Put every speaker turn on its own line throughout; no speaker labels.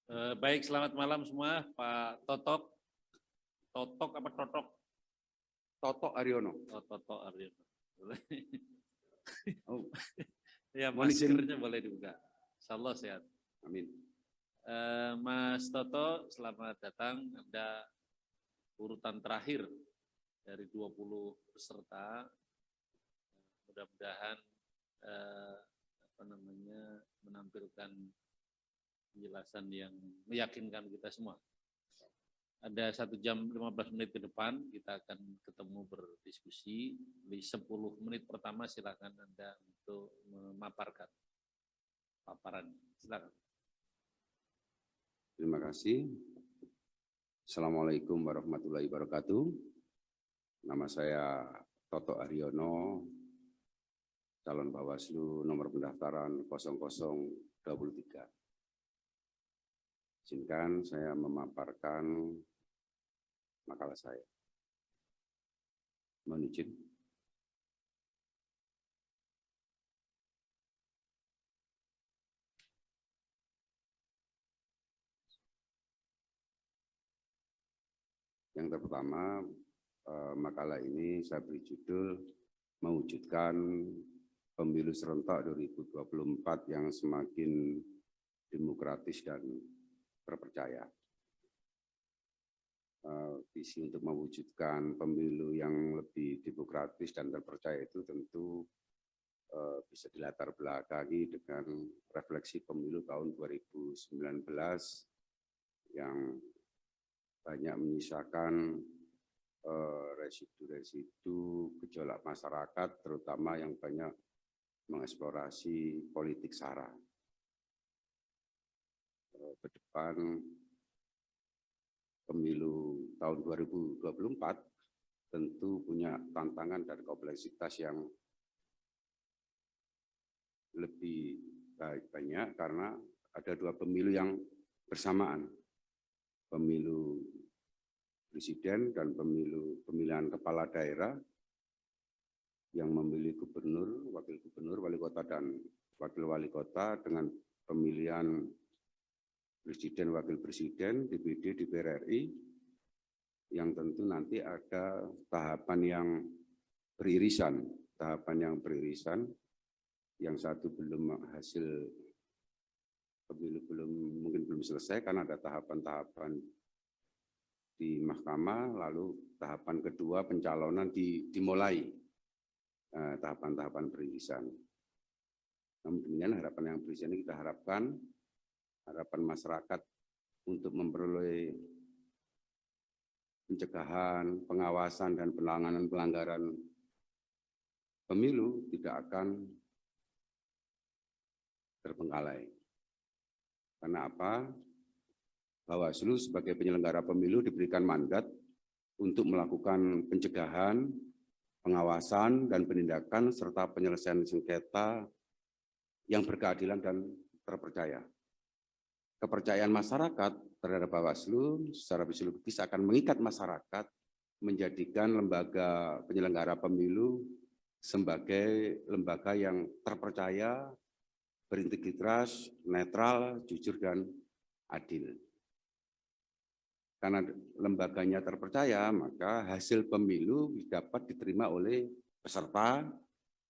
Baik, selamat malam semua, Pak Totok. Totok apa Totok?
Toto Aryono.
Oh, Totok Aryono.
Oh,
Ya,
mohon izin.
maskernya boleh dibuka. Insyaallah sehat.
Amin.
Mas Toto, selamat datang. Anda urutan terakhir dari 20 peserta. Mudah-mudahan menampilkan penjelasan yang meyakinkan kita semua. Ada 1 jam 15 menit ke depan kita akan ketemu berdiskusi. Di 10 menit pertama silakan Anda untuk memaparkan paparan. Silakan.
Terima kasih. Assalamualaikum warahmatullahi wabarakatuh. Nama saya Toto Aryono, calon Bawaslu nomor pendaftaran 0023. Izinkan saya memaparkan makalah saya. Mohon izin. Yang pertama, makalah ini saya beri judul mewujudkan pemilu serentak 2024 yang semakin demokratis dan terpercaya. Visi untuk mewujudkan pemilu yang lebih demokratis dan terpercaya itu tentu bisa dilatar belakangi dengan refleksi pemilu tahun 2019 yang banyak menyisakan residu-residu gejolak masyarakat, terutama yang banyak mengeksplorasi politik sara. Ke depan pemilu tahun 2024 tentu punya tantangan dan kompleksitas yang lebih banyak karena ada 2 pemilu yang bersamaan, pemilu presiden dan pemilihan kepala daerah yang memilih gubernur, wakil gubernur, wali kota dan wakil wali kota dengan pemilihan presiden, wakil presiden, DPD, DPR RI, yang tentu nanti ada tahapan yang beririsan, yang satu belum hasil pemilu mungkin belum selesai karena ada tahapan-tahapan di mahkamah, lalu tahapan kedua pencalonan dimulai, tahapan-tahapan peririsan. Namun demikian harapan yang beririsan ini kita harapkan, harapan masyarakat untuk memperoleh pencegahan, pengawasan, dan penanganan pelanggaran pemilu tidak akan terbengkalai. Karena apa? Bawaslu sebagai penyelenggara pemilu diberikan mandat untuk melakukan pencegahan, pengawasan, dan penindakan, serta penyelesaian sengketa yang berkeadilan dan terpercaya. Kepercayaan masyarakat terhadap Bawaslu secara fisiologis akan mengikat masyarakat menjadikan lembaga penyelenggara pemilu sebagai lembaga yang terpercaya, berintegritas, netral, jujur, dan adil. Karena lembaganya terpercaya, maka hasil pemilu dapat diterima oleh peserta,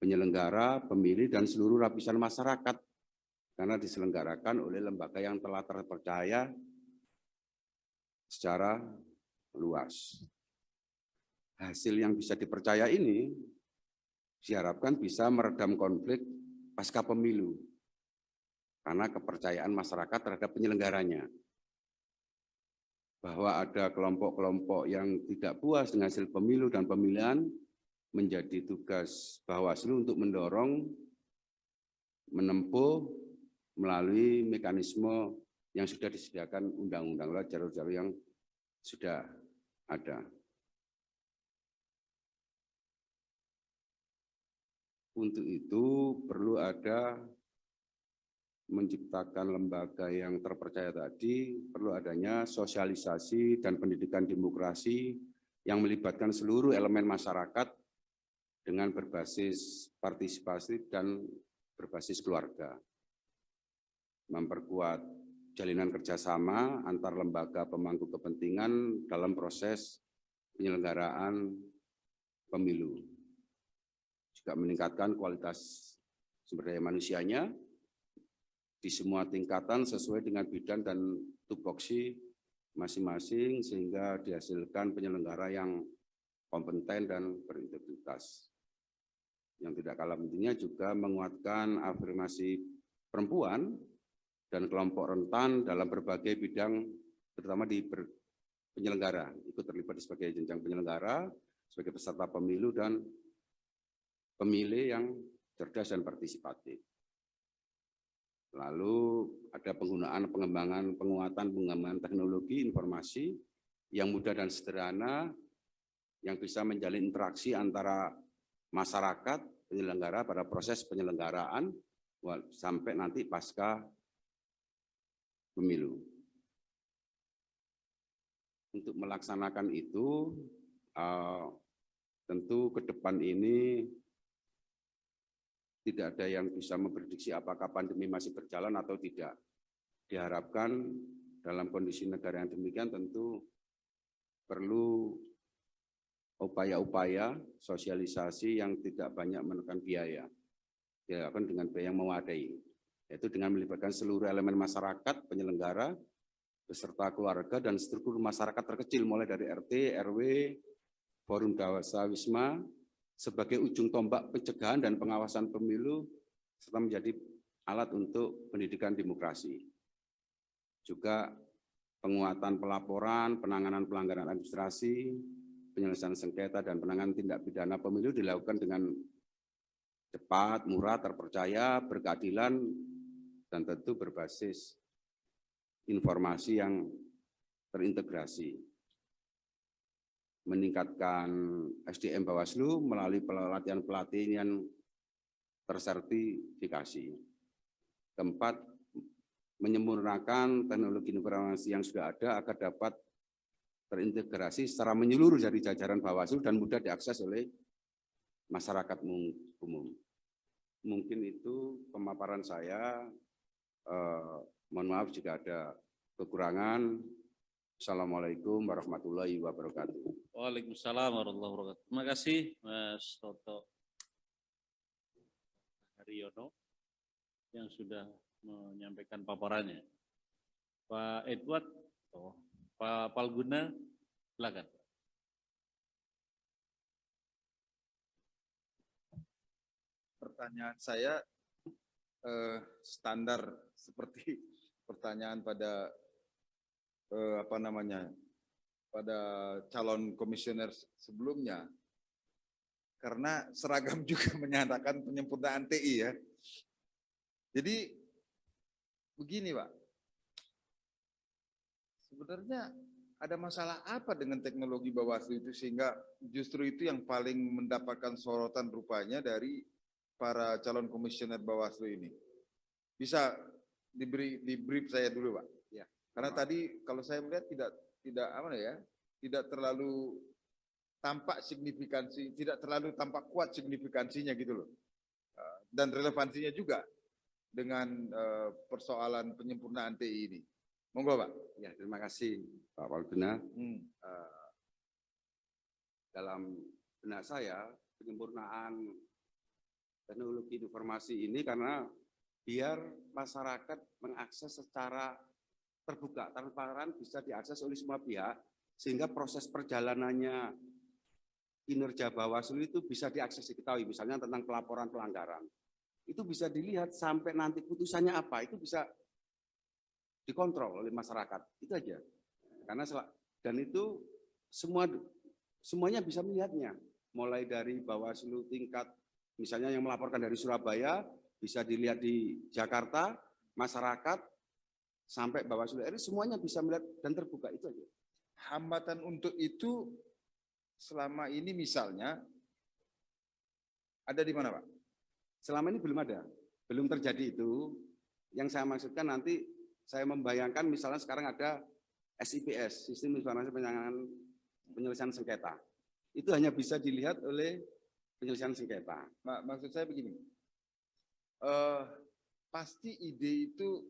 penyelenggara, pemilih, dan seluruh lapisan masyarakat. Karena diselenggarakan oleh lembaga yang telah terpercaya secara luas. Hasil yang bisa dipercaya ini diharapkan bisa meredam konflik pasca pemilu. Karena kepercayaan masyarakat terhadap penyelenggaranya. Bahwa ada kelompok-kelompok yang tidak puas dengan hasil pemilu dan pemilihan, menjadi tugas Bawaslu untuk mendorong, menempuh melalui mekanisme yang sudah disediakan undang-undang, jalur-jalur yang sudah ada. Untuk itu perlu ada menciptakan lembaga yang terpercaya tadi, perlu adanya sosialisasi dan pendidikan demokrasi yang melibatkan seluruh elemen masyarakat dengan berbasis partisipasi dan berbasis keluarga. Memperkuat jalinan kerjasama antar lembaga pemangku kepentingan dalam proses penyelenggaraan pemilu. Juga meningkatkan kualitas sumber daya manusianya di semua tingkatan sesuai dengan bidang dan tupoksi masing-masing sehingga dihasilkan penyelenggara yang kompeten dan berintegritas. Yang tidak kalah pentingnya juga menguatkan afirmasi perempuan dan kelompok rentan dalam berbagai bidang, terutama di penyelenggara, ikut terlibat sebagai jenjang penyelenggara, sebagai peserta pemilu dan pemilih yang cerdas dan partisipatif. Lalu ada penggunaan penguatan teknologi informasi yang mudah dan sederhana, yang bisa menjalin interaksi antara masyarakat penyelenggara pada proses penyelenggaraan sampai nanti pasca pemilu. Untuk melaksanakan itu, tentu ke depan ini tidak ada yang bisa memprediksi apakah pandemi masih berjalan atau tidak. Diharapkan dalam kondisi negara yang demikian tentu perlu upaya-upaya sosialisasi yang tidak banyak menekan biaya. Dilakukan dengan biaya yang memadai, yaitu dengan melibatkan seluruh elemen masyarakat, penyelenggara, beserta keluarga dan struktur masyarakat terkecil mulai dari RT, RW, Forum Dewasa Wisma, sebagai ujung tombak pencegahan dan pengawasan pemilu, serta menjadi alat untuk pendidikan demokrasi. Juga penguatan pelaporan, penanganan pelanggaran administrasi, penyelesaian sengketa, dan penanganan tindak pidana pemilu dilakukan dengan cepat, murah, terpercaya, berkeadilan, dan tentu berbasis informasi yang terintegrasi. Meningkatkan SDM Bawaslu melalui pelatihan-pelatihan tersertifikasi. Keempat, menyempurnakan teknologi informasi yang sudah ada agar dapat terintegrasi secara menyeluruh dari jajaran Bawaslu dan mudah diakses oleh masyarakat umum. Mungkin itu pemaparan saya. Mohon maaf jika ada kekurangan. Assalamualaikum warahmatullahi wabarakatuh.
Waalaikumsalam warahmatullahi wabarakatuh. Terima kasih Mas Toto Haryono yang sudah menyampaikan paparannya. Pak Edward, Pak Palguna, silakan.
Pertanyaan saya standar seperti pertanyaan pada pada calon komisioner sebelumnya, karena seragam juga menyatakan penyempurnaan TI ya. Jadi begini Pak, sebenarnya ada masalah apa dengan teknologi Bawaslu itu sehingga justru itu yang paling mendapatkan sorotan rupanya dari para calon komisioner Bawaslu ini? Bisa di brief saya dulu Pak. Karena tadi kalau saya melihat tidak terlalu tampak signifikansi, tidak terlalu tampak kuat signifikansinya gitu loh. Dan relevansinya juga dengan persoalan penyempurnaan TI ini. Monggo Pak.
Ya, terima kasih Pak Palguna. Dalam benak saya, penyempurnaan teknologi informasi ini karena biar masyarakat mengakses secara terbuka, transparan, bisa diakses oleh semua pihak, sehingga proses perjalanannya kinerja Bawaslu itu bisa diakses, diketahui, misalnya tentang pelaporan pelanggaran. Itu bisa dilihat sampai nanti putusannya apa, itu bisa dikontrol oleh masyarakat, itu aja. Karena dan itu semuanya bisa melihatnya, mulai dari Bawaslu tingkat, misalnya yang melaporkan dari Surabaya, bisa dilihat di Jakarta, masyarakat, sampai Bawaslu RI semuanya bisa melihat dan terbuka, itu aja.
Hambatan untuk itu selama ini misalnya ada di mana Pak?
Selama ini belum ada, belum terjadi itu. Yang saya maksudkan nanti saya membayangkan misalnya sekarang ada SIPS, Sistem Informasi Penyelesaian Sengketa. Itu hanya bisa dilihat oleh penyelesaian sengketa.
Maksud saya begini, pasti ide itu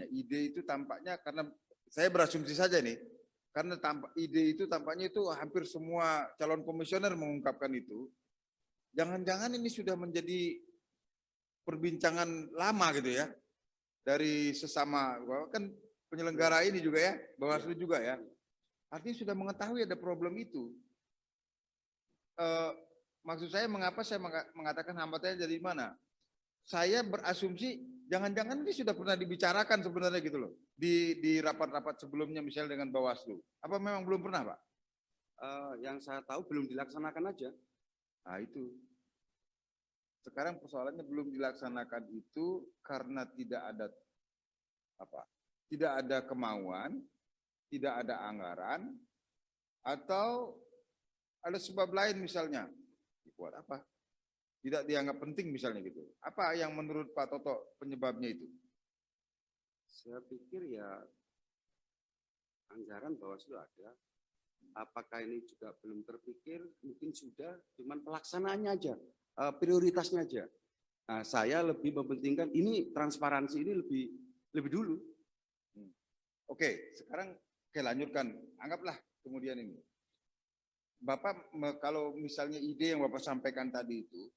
ide itu tampaknya, karena saya berasumsi saja nih, karena ide itu tampaknya itu hampir semua calon komisioner mengungkapkan itu. Jangan-jangan ini sudah menjadi perbincangan lama gitu ya, dari sesama, kan penyelenggara ini juga ya, Bawaslu juga ya. Artinya sudah mengetahui ada problem itu. Maksud saya mengapa saya mengatakan hambatannya dari mana? Saya berasumsi jangan-jangan ini sudah pernah dibicarakan sebenarnya gitu loh di rapat-rapat sebelumnya misalnya dengan Bawaslu. Apa memang belum pernah, Pak?
Yang saya tahu belum dilaksanakan aja.
Nah itu. Sekarang persoalannya belum dilaksanakan itu karena tidak ada tidak ada kemauan, tidak ada anggaran, atau ada sebab lain misalnya. Buat apa? Tidak dianggap penting misalnya gitu. Apa yang menurut Pak Toto penyebabnya itu?
Saya pikir ya anggaran Bawaslu ada. Apakah ini juga belum terpikir? Mungkin sudah, cuman pelaksanaannya aja, prioritasnya aja. Nah, saya lebih mementingkan ini transparansi ini lebih dulu.
Oke, sekarang lanjutkan. Anggaplah kemudian ini. Bapak kalau misalnya ide yang Bapak sampaikan tadi itu,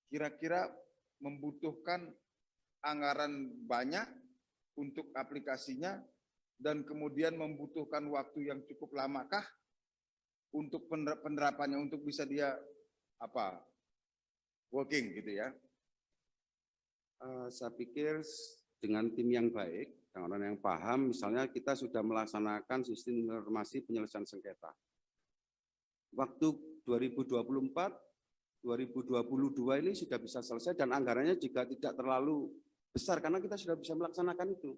kira-kira membutuhkan anggaran banyak untuk aplikasinya dan kemudian membutuhkan waktu yang cukup lamakah untuk penerapannya, untuk bisa dia working gitu ya?
Saya pikir dengan tim yang baik, dengan orang yang paham, misalnya kita sudah melaksanakan sistem informasi penyelesaian sengketa. Waktu 2024, 2022 ini sudah bisa selesai dan anggarannya juga tidak terlalu besar karena kita sudah bisa melaksanakan itu.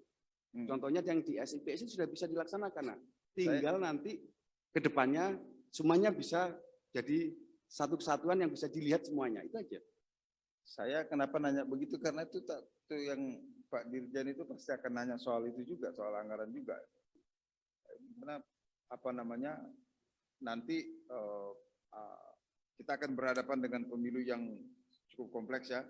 Contohnya yang di SIP itu sudah bisa dilaksanakan. Nah, tinggal nanti ke depannya semuanya bisa jadi satu kesatuan yang bisa dilihat semuanya. Itu aja.
Saya kenapa nanya begitu karena itu yang Pak Dirjen itu pasti akan nanya soal itu juga, soal anggaran juga. Karena nanti kita akan berhadapan dengan pemilu yang cukup kompleks ya.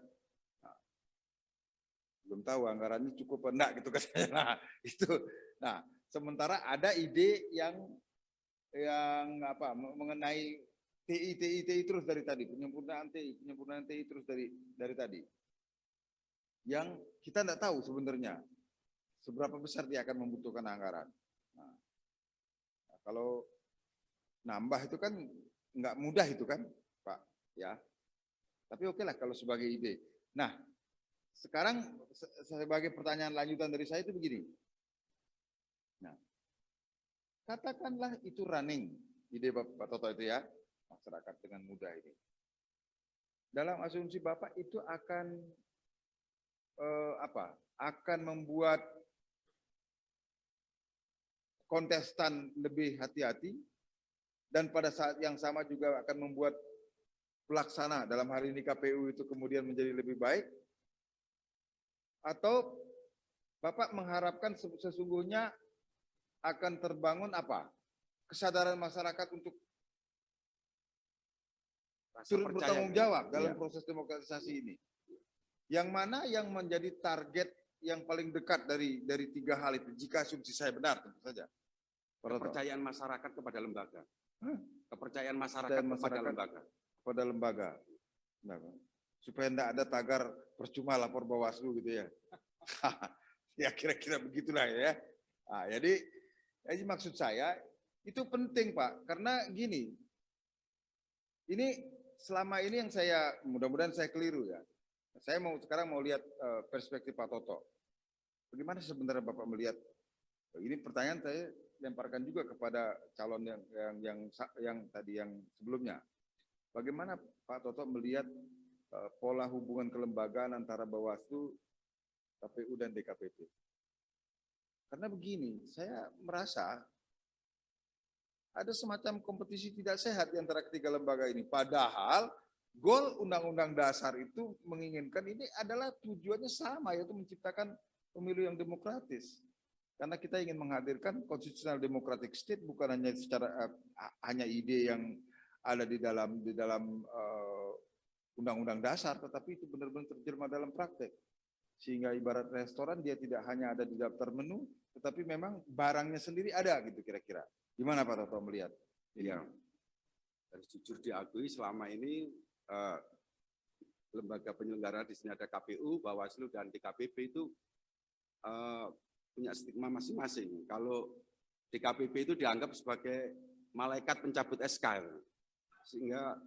Belum tahu anggarannya cukup enggak gitu kan. Nah, itu. Nah, sementara ada ide yang mengenai TI terus dari tadi, penyempurnaan TI terus dari tadi. Yang kita enggak tahu sebenarnya seberapa besar dia akan membutuhkan anggaran. Nah, kalau nambah itu kan enggak mudah itu kan, Pak, ya. Tapi oke lah kalau sebagai ide. Nah, sekarang sebagai pertanyaan lanjutan dari saya itu begini. Nah, katakanlah itu running, ide Pak Toto itu ya, masyarakat dengan mudah ini. Dalam asumsi Bapak itu akan akan membuat kontestan lebih hati-hati dan pada saat yang sama juga akan membuat pelaksana dalam hal ini KPU itu kemudian menjadi lebih baik. Atau Bapak mengharapkan sesungguhnya akan terbangun kesadaran masyarakat untuk turut bertanggung jawab dalam proses demokratisasi ini. Yang mana yang menjadi target yang paling dekat dari tiga hal itu, jika asumsi saya benar tentu saja.
Kepercayaan masyarakat kepada lembaga. Kepercayaan masyarakat kepada lembaga. Nah, supaya tidak ada tagar percuma lapor Bawaslu gitu ya. Ya kira-kira begitulah ya. Nah, jadi maksud saya itu penting Pak, karena gini, ini selama ini yang saya, mudah-mudahan saya keliru ya. Saya sekarang mau lihat perspektif Pak Toto. Bagaimana sebenarnya Bapak melihat, ini pertanyaan saya lemparkan juga kepada calon yang tadi yang sebelumnya. Bagaimana Pak Toto melihat pola hubungan kelembagaan antara Bawaslu, KPU dan DKPP? Karena begini, saya merasa ada semacam kompetisi tidak sehat di antara ketiga lembaga ini. Padahal goal Undang-Undang Dasar itu menginginkan ini adalah tujuannya sama, yaitu menciptakan pemilu yang demokratis. Karena kita ingin menghadirkan constitutional democratic state bukan hanya hanya ide yang ada di dalam Undang-Undang Dasar, tetapi itu benar-benar terjemah dalam praktek.
Sehingga ibarat restoran dia tidak hanya ada di daftar menu, tetapi memang barangnya sendiri ada gitu kira-kira. Gimana Pak Toto melihat?
Iya. Harus jujur diakui selama ini lembaga penyelenggara di sini ada KPU, Bawaslu dan DKPP itu punya stigma masing-masing. Kalau DKPP itu dianggap sebagai malaikat pencabut SK, sehingga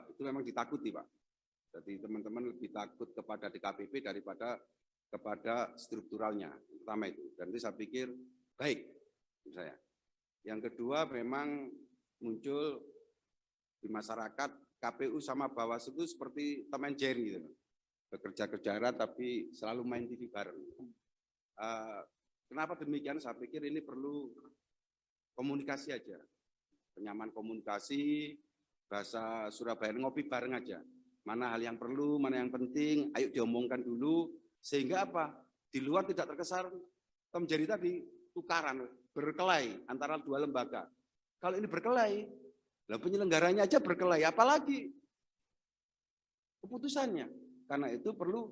itu memang ditakuti, Pak. Jadi teman-teman lebih takut kepada DKPP daripada kepada strukturalnya, pertama itu. Dan itu saya pikir baik menurut saya. Yang kedua memang muncul di masyarakat KPU sama Bawaslu itu seperti Tom and Jerry gitu. Bekerja-kerja tapi selalu main TV bareng. Kenapa demikian? Saya pikir ini perlu komunikasi aja. Penyamaan komunikasi, bahasa Surabaya ngopi bareng aja. Mana hal yang perlu, mana yang penting, ayo diomongkan dulu. Sehingga apa? Di luar tidak terkesan Tom Jerry tadi tukaran, berkelahi antara dua lembaga. Kalau ini berkelahi, lah penyelenggaranya aja berkelahi, apalagi keputusannya. Karena itu perlu,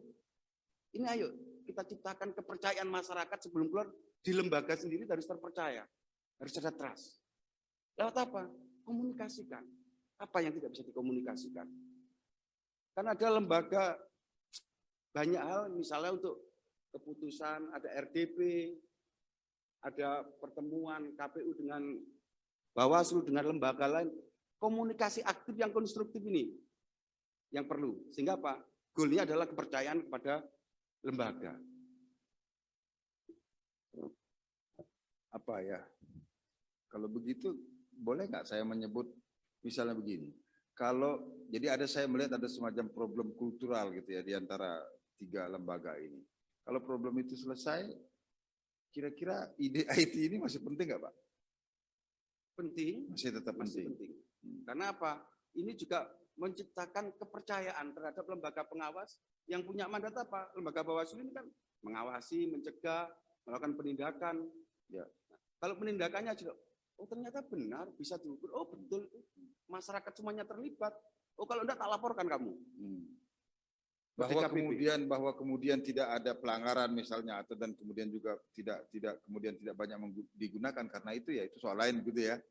ini ayo kita ciptakan kepercayaan masyarakat sebelum keluar di lembaga sendiri harus terpercaya, harus ada trust. Lewat apa? Komunikasikan. Apa yang tidak bisa dikomunikasikan? Karena ada lembaga banyak hal, misalnya untuk keputusan, ada RDP, ada pertemuan KPU dengan Bawaslu dengan lembaga lain, komunikasi aktif yang konstruktif ini yang perlu. Sehingga apa? Goalnya adalah kepercayaan kepada lembaga.
Apa ya? Kalau begitu boleh nggak saya menyebut misalnya begini? Kalau jadi saya melihat ada semacam problem kultural gitu ya di antara tiga lembaga ini. Kalau problem itu selesai, kira-kira ide IT ini masih penting nggak Pak?
Penting,
Masih tetap
masih
penting.
penting. Karena apa? Ini juga menciptakan kepercayaan terhadap lembaga pengawas yang punya mandat apa? Lembaga Bawaslu ini kan mengawasi, mencegah, melakukan penindakan. Ya. Kalau penindakannya juga, oh ternyata benar, bisa diukur. Oh betul, masyarakat semuanya terlibat. Oh kalau enggak tak laporkan kamu.
Bahwa kemudian tidak ada pelanggaran misalnya atau dan kemudian juga tidak banyak digunakan karena itu ya itu soal lain gitu ya.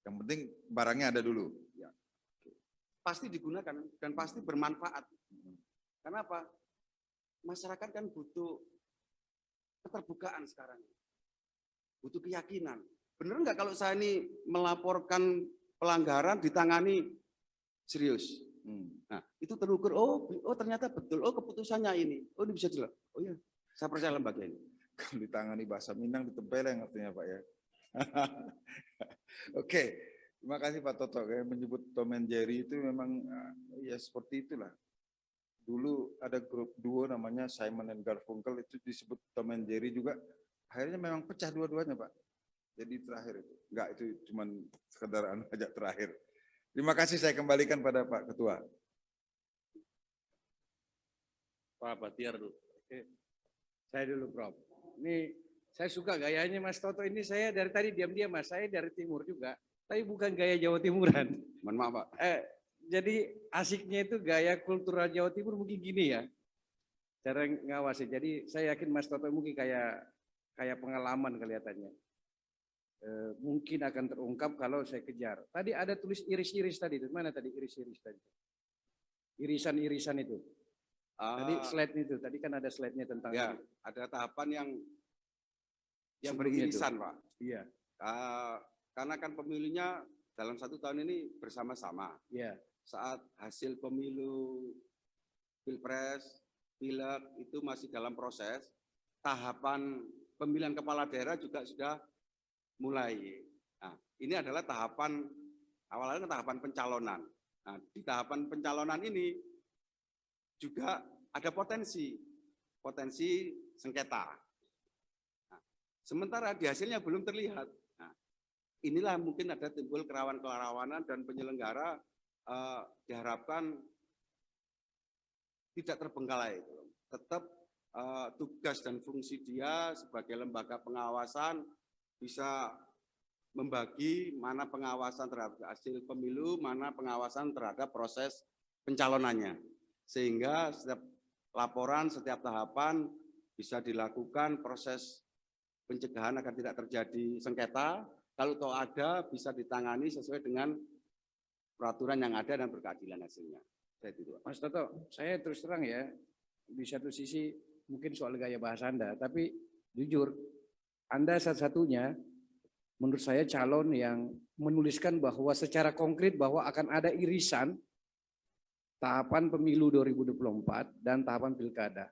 Yang penting barangnya ada dulu.
Ya. Pasti digunakan dan pasti bermanfaat. Karena apa? Masyarakat kan butuh keterbukaan sekarang. Butuh keyakinan. Benar nggak kalau saya ini melaporkan pelanggaran ditangani serius? Nah, itu terukur. Oh ternyata betul. Oh keputusannya ini. Oh ini bisa jelas. Oh iya, saya percaya lembaga ini.
Kalau ditangani bahasa Minang ditempeleng artinya Pak ya. Oke, terima kasih Pak Toto. Kayak menyebut Tom and Jerry itu memang ya seperti itulah. Dulu ada grup duo namanya Simon and Garfunkel itu disebut Tom and Jerry juga. Akhirnya memang pecah dua-duanya Pak. Jadi terakhir itu. Enggak, itu cuma sekedar aja terakhir. Terima kasih, saya kembalikan pada Pak Ketua.
Pak Batiar dulu.
Oke. Saya dulu Prof. Ini saya suka gayanya Mas Toto ini, saya dari tadi diam-diam Mas, saya dari timur juga. Tapi bukan gaya Jawa Timuran.
Mohon maaf Pak.
Jadi asiknya itu gaya kultural Jawa Timur mungkin gini ya. Cara ngawasi. Jadi saya yakin Mas Toto mungkin kayak pengalaman kelihatannya. Mungkin akan terungkap kalau saya kejar. Tadi ada tulis iris-iris tadi. Mana tadi iris-iris tadi? Irisan-irisan itu. Tadi slide itu. Tadi kan ada slide-nya tentang
ya,
itu.
ada tahapan yang
Seperti
beririsan
itu.
Pak.
Iya.
Karena kan pemilunya dalam 1 tahun ini bersama-sama.
Iya.
Saat hasil pemilu Pilpres, Pileg itu masih dalam proses. Tahapan pemilihan kepala daerah juga sudah mulai. Nah, ini adalah tahapan awalnya tahapan pencalonan. Nah, di tahapan pencalonan ini juga ada potensi sengketa. Nah, sementara di hasilnya belum terlihat. Nah, inilah mungkin ada timbul kerawanan dan penyelenggara diharapkan tidak terbengkalai. Tetap tugas dan fungsi dia sebagai lembaga pengawasan bisa membagi mana pengawasan terhadap hasil pemilu, mana pengawasan terhadap proses pencalonannya. Sehingga setiap laporan setiap tahapan bisa dilakukan proses pencegahan agar tidak terjadi sengketa. Kalau toh ada, bisa ditangani sesuai dengan peraturan yang ada dan berkeadilan hasilnya.
Mas Toto, saya terus terang ya, di satu sisi mungkin soal gaya bahasa Anda, tapi jujur, Anda satu-satunya menurut saya calon yang menuliskan bahwa secara konkret bahwa akan ada irisan tahapan pemilu 2024 dan tahapan pilkada.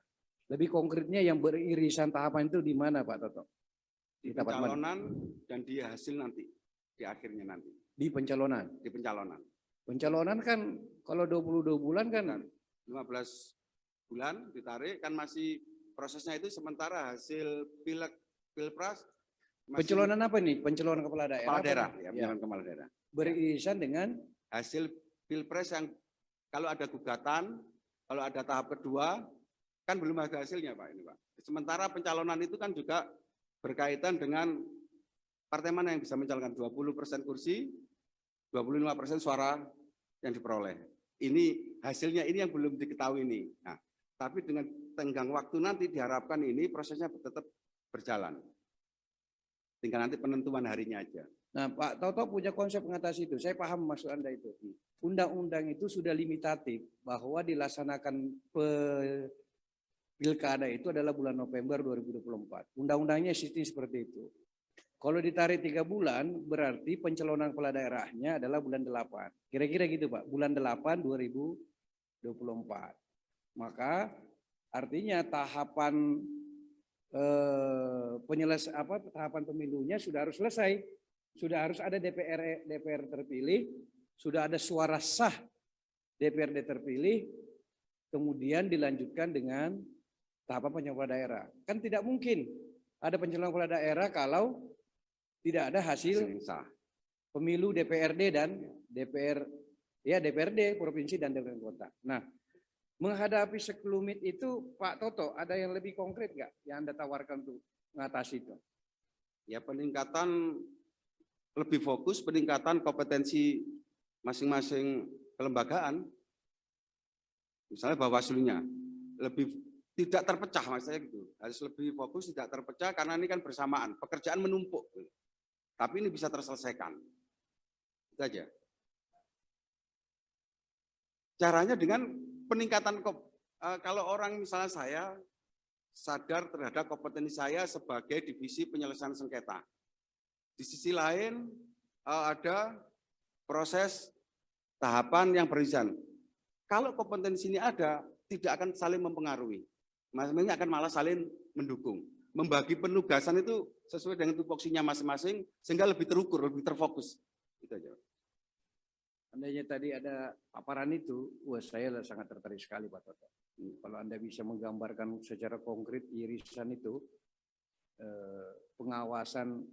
Lebih konkretnya yang beririsan tahapan itu di mana Pak Toto?
Di
tahapan mana?
pencalonan dan di hasil nanti, di akhirnya nanti.
Di pencalonan.
Di pencalonan.
Pencalonan kan kalau 22 bulan kan
15 bulan ditarik kan masih prosesnya itu sementara hasil pilpres
pencalonan apa nih? Pencalonan kepala daerah.
Kepala daerah, ya,
Ya.
pencalonan kepala daerah.
Beririsan dengan
Hasil pilpres yang kalau ada gugatan, kalau ada tahap kedua, kan belum ada hasilnya Pak ini Pak. Sementara pencalonan itu kan juga berkaitan dengan partai mana yang bisa mencalonkan 20% kursi, 25% suara yang diperoleh. Ini hasilnya ini yang belum diketahui ini. Nah, tapi dengan tenggang waktu nanti diharapkan ini prosesnya tetap berjalan. Tinggal nanti penentuan harinya aja.
Nah, Pak Toto punya konsep mengatasi itu. Saya paham maksud Anda itu. Undang-undang itu sudah limitatif bahwa dilaksanakan pilkada itu adalah bulan November 2024. Undang-undangnya sistem seperti itu. Kalau ditarik 3 bulan, berarti pencalonan kepala daerahnya adalah bulan 8. Kira-kira gitu Pak, bulan 8 2024. Maka artinya tahapan tahapan pemilunya sudah harus selesai. Sudah harus ada DPR terpilih, sudah ada suara sah DPRD terpilih, kemudian dilanjutkan dengan tahapan pencalonan kepala daerah. Kan tidak mungkin ada pencalonan kepala daerah kalau tidak ada hasil
sah.
Pemilu DPRD dan DPRD provinsi dan DPRD kota. Nah, menghadapi sekelumit itu Pak Toto ada yang lebih konkret nggak yang Anda tawarkan untuk mengatasi itu?
Ya peningkatan lebih fokus peningkatan kompetensi masing-masing kelembagaan. Misalnya Bawaslu-nya lebih tidak terpecah maksudnya gitu. Harus lebih fokus tidak terpecah karena ini kan bersamaan, pekerjaan menumpuk. Tapi ini bisa terselesaikan. Itu aja. Caranya dengan peningkatan kalau orang misalnya saya sadar terhadap kompetensi saya sebagai divisi penyelesaian sengketa. Di sisi lain ada proses tahapan yang beririsan. Kalau kompetensi ini ada, tidak akan saling mempengaruhi. Maksudnya akan malah saling mendukung. Membagi penugasan itu sesuai dengan tupoksinya masing-masing, sehingga lebih terukur, lebih terfokus. Itu aja.
Andainya tadi ada paparan itu, wah saya sangat tertarik sekali Pak Toto. Kalau Anda bisa menggambarkan secara konkret irisan itu, pengawasan,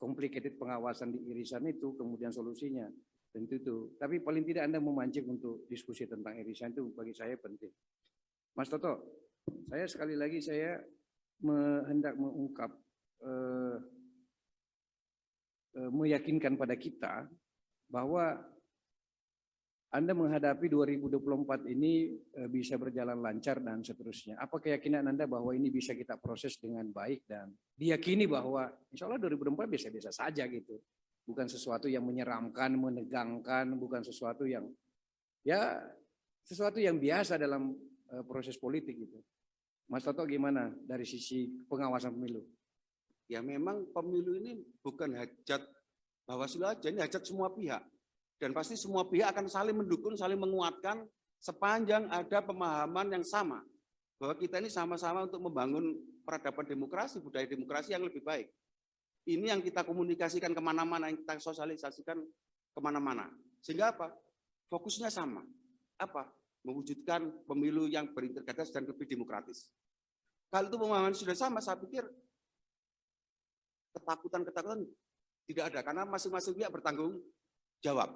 complicated pengawasan di irisan itu, kemudian solusinya, tentu itu. Tapi paling tidak Anda memancing untuk diskusi tentang irisan itu bagi saya penting. Mas Toto, saya sekali lagi saya hendak mengungkap, meyakinkan pada kita bahwa Anda menghadapi 2024 ini bisa berjalan lancar dan seterusnya. Apa keyakinan Anda bahwa ini bisa kita proses dengan baik dan diyakini bahwa insya Allah 2024 biasa-biasa saja gitu. Bukan sesuatu yang menyeramkan, menegangkan, bukan sesuatu yang sesuatu yang biasa dalam proses politik gitu. Mas Toto gimana dari sisi pengawasan pemilu?
Ya memang pemilu ini bukan hajat Bawaslu aja, ini hajat semua pihak. Dan pasti semua pihak akan saling mendukung, saling menguatkan sepanjang ada pemahaman yang sama. Bahwa kita ini sama-sama untuk membangun peradaban demokrasi, budaya demokrasi yang lebih baik. Ini yang kita komunikasikan kemana-mana, yang kita sosialisasikan kemana-mana. Sehingga apa? Fokusnya sama. Apa? Mewujudkan pemilu yang berintegritas dan lebih demokratis. Kalau itu pemahaman sudah sama, saya pikir ketakutan-ketakutan tidak ada. Karena masing-masing pihak bertanggung jawab.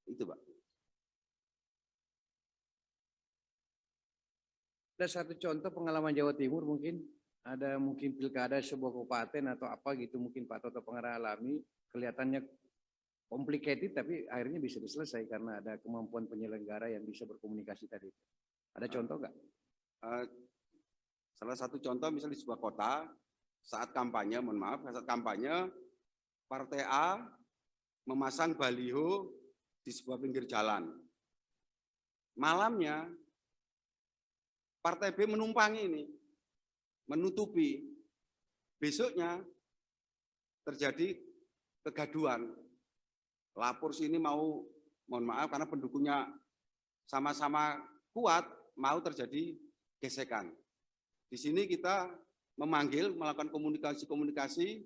Itu Pak.
Ada satu contoh pengalaman Jawa Timur mungkin, ada mungkin pilkada sebuah kabupaten atau apa gitu mungkin Pak Toto pernah alami, kelihatannya complicated tapi akhirnya bisa diselesaikan karena ada kemampuan penyelenggara yang bisa berkomunikasi tadi. Ada contoh nggak?
salah satu contoh misalnya di sebuah kota saat kampanye, mohon maaf, saat kampanye Partai A memasang baliho di sebuah pinggir jalan. Malamnya Partai B menumpangi ini, menutupi. Besoknya terjadi kegaduhan. Lapor sini mau, mohon maaf karena pendukungnya sama-sama kuat, mau terjadi gesekan. Di sini kita melakukan komunikasi,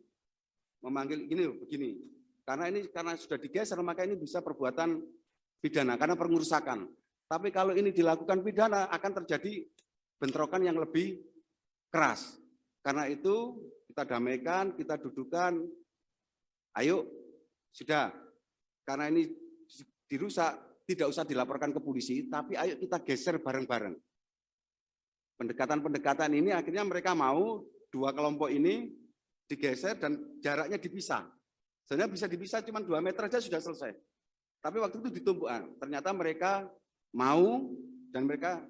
memanggil begini. Karena sudah digeser, maka ini bisa perbuatan pidana karena pengerusakan. Tapi kalau ini dilakukan pidana akan terjadi bentrokan yang lebih keras. Karena itu kita damaikan, kita dudukan. Ayo, sudah. Karena ini dirusak, tidak usah dilaporkan ke polisi, tapi ayo kita geser bareng-bareng. Pendekatan-pendekatan ini akhirnya mereka mau dua kelompok ini digeser dan jaraknya dipisah. Sebenarnya bisa dipisah cuma 2 meter saja sudah selesai. Tapi waktu itu ditumpukkan. Ternyata mereka mau dan mereka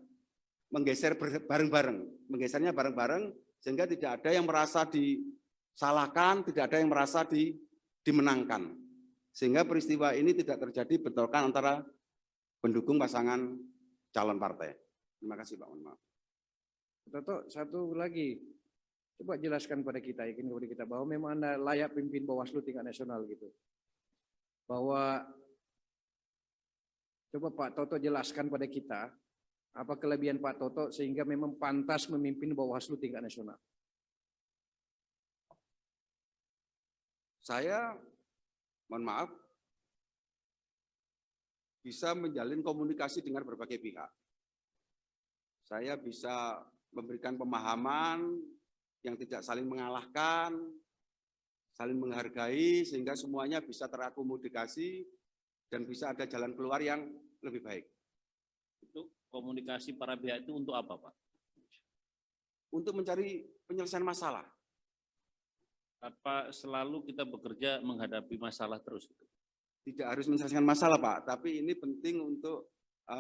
menggeser bareng-bareng. Menggesernya bareng-bareng sehingga tidak ada yang merasa disalahkan, tidak ada yang merasa dimenangkan. Sehingga peristiwa ini tidak terjadi bentrokan antara pendukung pasangan calon partai. Terima kasih Pak. Mohon maaf.
Toto, satu lagi, coba jelaskan pada kita, yakin kepada kita bahwa memang Anda layak pimpin Bawaslu tingkat nasional gitu. Bahwa coba Pak Toto jelaskan pada kita apa kelebihan Pak Toto sehingga memang pantas memimpin Bawaslu tingkat nasional.
Saya, mohon maaf, bisa menjalin komunikasi dengan berbagai pihak. Saya bisa memberikan pemahaman yang tidak saling mengalahkan, saling menghargai, sehingga semuanya bisa terakomodasi dan bisa ada jalan keluar yang lebih baik.
Itu komunikasi para pihak itu untuk apa, Pak?
Untuk mencari penyelesaian masalah.
Apa selalu kita bekerja menghadapi masalah terus?
Tidak harus menyelesaikan masalah, Pak, tapi ini penting untuk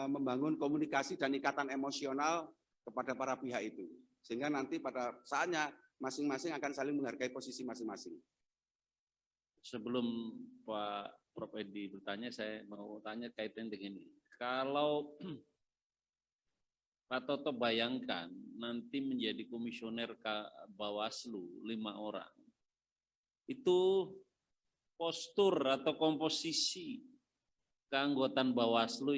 membangun komunikasi dan ikatan emosional kepada para pihak itu. Sehingga nanti pada saatnya masing-masing akan saling menghargai posisi masing-masing.
Sebelum Pak Prof. Edi bertanya, saya mau tanya kaitan dengan ini. Kalau Pak Toto bayangkan nanti menjadi komisioner Bawaslu 5 orang, itu postur atau komposisi keanggotaan Bawaslu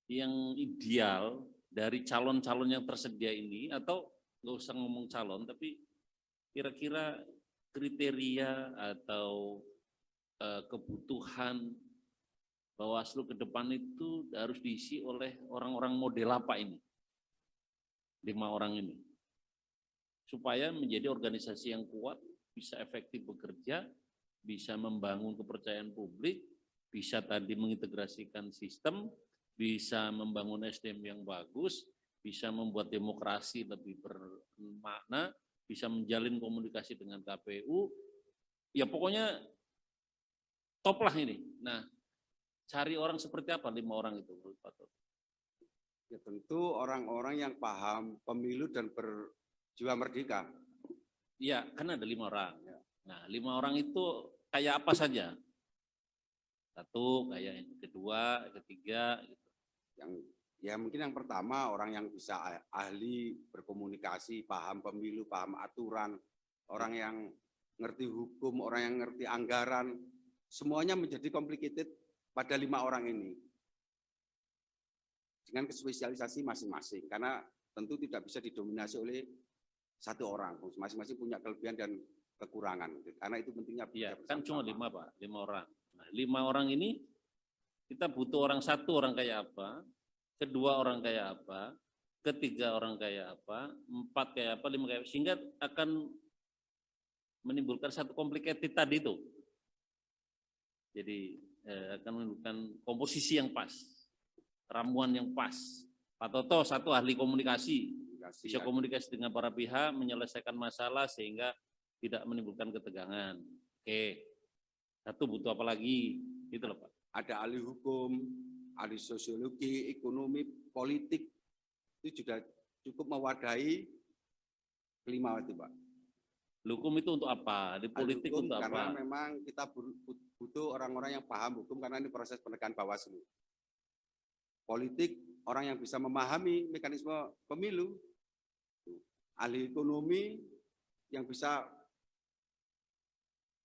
yang ideal dari calon-calon yang tersedia ini, atau nggak usah ngomong calon, tapi kira-kira kriteria atau kebutuhan Bawaslu ke depan itu harus diisi oleh orang-orang model apa ini? 5 orang ini. Supaya menjadi organisasi yang kuat, bisa efektif bekerja, bisa membangun kepercayaan publik, bisa tadi mengintegrasikan sistem, bisa membangun SDM yang bagus, bisa membuat demokrasi lebih bermakna, bisa menjalin komunikasi dengan KPU, ya pokoknya top lah ini. Nah, cari orang seperti apa 5 orang itu menurut Pak Toto?
Ya tentu orang-orang yang paham pemilu dan berjiwa merdeka.
Iya, kan ada 5 orang. Nah, 5 orang itu kayak apa saja? Satu, kayak yang kedua, ketiga, gitu.
Ya mungkin yang pertama orang yang bisa ahli berkomunikasi, paham pemilu, paham aturan, orang yang ngerti hukum, orang yang ngerti anggaran, semuanya menjadi complicated pada 5 orang ini. Dengan spesialisasi masing-masing, karena tentu tidak bisa didominasi oleh satu orang, masing-masing punya kelebihan dan kekurangan. Karena itu pentingnya.
Iya, kan cuma 5 Pak, 5 orang. Nah, 5 orang ini kita butuh orang satu orang kayak apa, kedua orang kayak apa, ketiga orang kayak apa, 4 kayak apa, 5 kayak apa, sehingga akan menimbulkan satu complicated tadi itu. Jadi akan menimbulkan komposisi yang pas, ramuan yang pas. Pak Toto satu ahli komunikasi, bisa komunikasi dengan para pihak, menyelesaikan masalah sehingga tidak menimbulkan ketegangan. Oke, satu butuh apa lagi? Gitu loh Pak.
Ada ahli hukum, ahli sosiologi, ekonomi, politik,
itu juga cukup mewadahi kelima itu, Pak.
Hukum itu untuk apa? Di politik
Hukum,
untuk
karena
apa?
memang kita butuh orang-orang yang paham hukum karena ini proses penegakan Bawaslu. Politik, orang yang bisa memahami mekanisme pemilu, ahli ekonomi yang bisa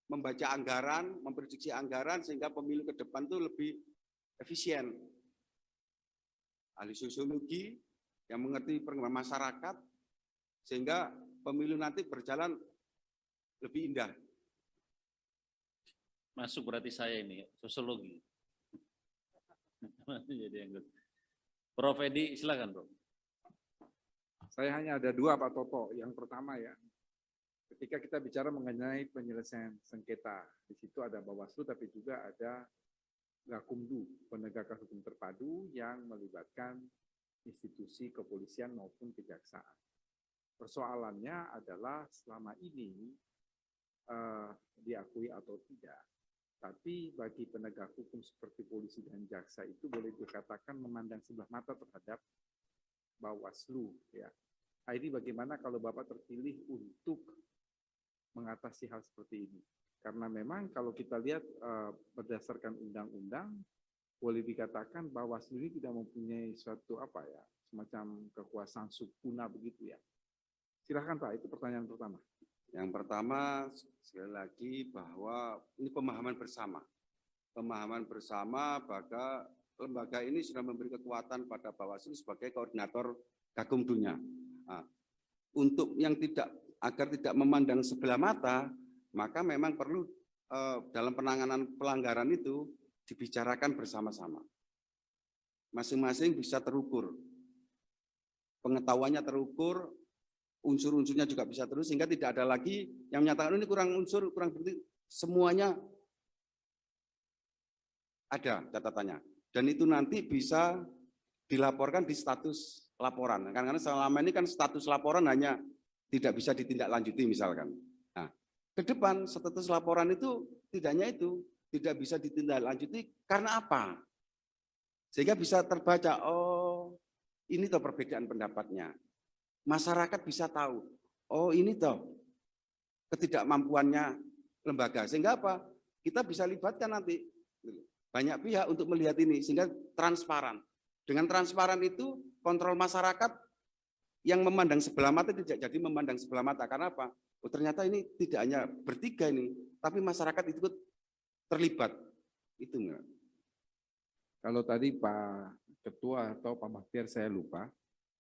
membaca anggaran, memprediksi anggaran sehingga pemilu ke depan itu lebih efisien. Ahli sosiologi yang mengerti perkembangan masyarakat sehingga pemilu nanti berjalan lebih indah.
Masuk berarti saya ini sosiologi. Jadi yang Prof. Edi, silakan, Bro.
Saya hanya ada dua, Pak Toto. Yang pertama ya, ketika kita bicara mengenai penyelesaian sengketa, di situ ada Bawaslu, tapi juga ada Gakumdu, penegakan hukum terpadu yang melibatkan institusi kepolisian maupun kejaksaan. Persoalannya adalah selama ini diakui atau tidak. Tapi bagi penegak hukum seperti polisi dan jaksa itu boleh dikatakan memandang sebelah mata terhadap Bawaslu. Ya. Nah, ini bagaimana kalau Bapak terpilih untuk mengatasi hal seperti ini? Karena memang kalau kita lihat berdasarkan undang-undang, boleh dikatakan Bawaslu ini tidak mempunyai suatu apa ya, semacam kekuasaan subpuna begitu ya. Silahkan Pak, itu pertanyaan pertama.
Yang pertama, sekali lagi bahwa ini pemahaman bersama. Pemahaman bersama bahwa lembaga ini sudah memberi kekuatan pada Bawaslu sebagai koordinator Gakumdunya. Nah, untuk yang agar tidak memandang sebelah mata, maka memang perlu dalam penanganan pelanggaran itu dibicarakan bersama-sama. Masing-masing bisa terukur. Pengetahuannya terukur, unsur-unsurnya juga bisa terus, sehingga tidak ada lagi yang menyatakan ini kurang unsur, kurang bukti, semuanya ada catatannya. Dan itu nanti bisa dilaporkan di status laporan. Karena selama ini kan status laporan hanya tidak bisa ditindaklanjuti misalkan. Nah, ke depan status laporan itu tidak hanya itu, tidak bisa ditindaklanjuti karena apa? Sehingga bisa terbaca, oh ini tuh perbedaan pendapatnya. Masyarakat bisa tahu, oh ini toh ketidakmampuannya lembaga. Sehingga apa? Kita bisa libatkan nanti banyak pihak untuk melihat ini, sehingga transparan. Dengan transparan itu, kontrol masyarakat yang memandang sebelah mata tidak jadi memandang sebelah mata. Karena apa? Oh, ternyata ini tidak hanya bertiga ini, tapi masyarakat ikut terlibat. Itu enggak.
Kalau tadi Pak Ketua atau Pak Bahtiar saya lupa,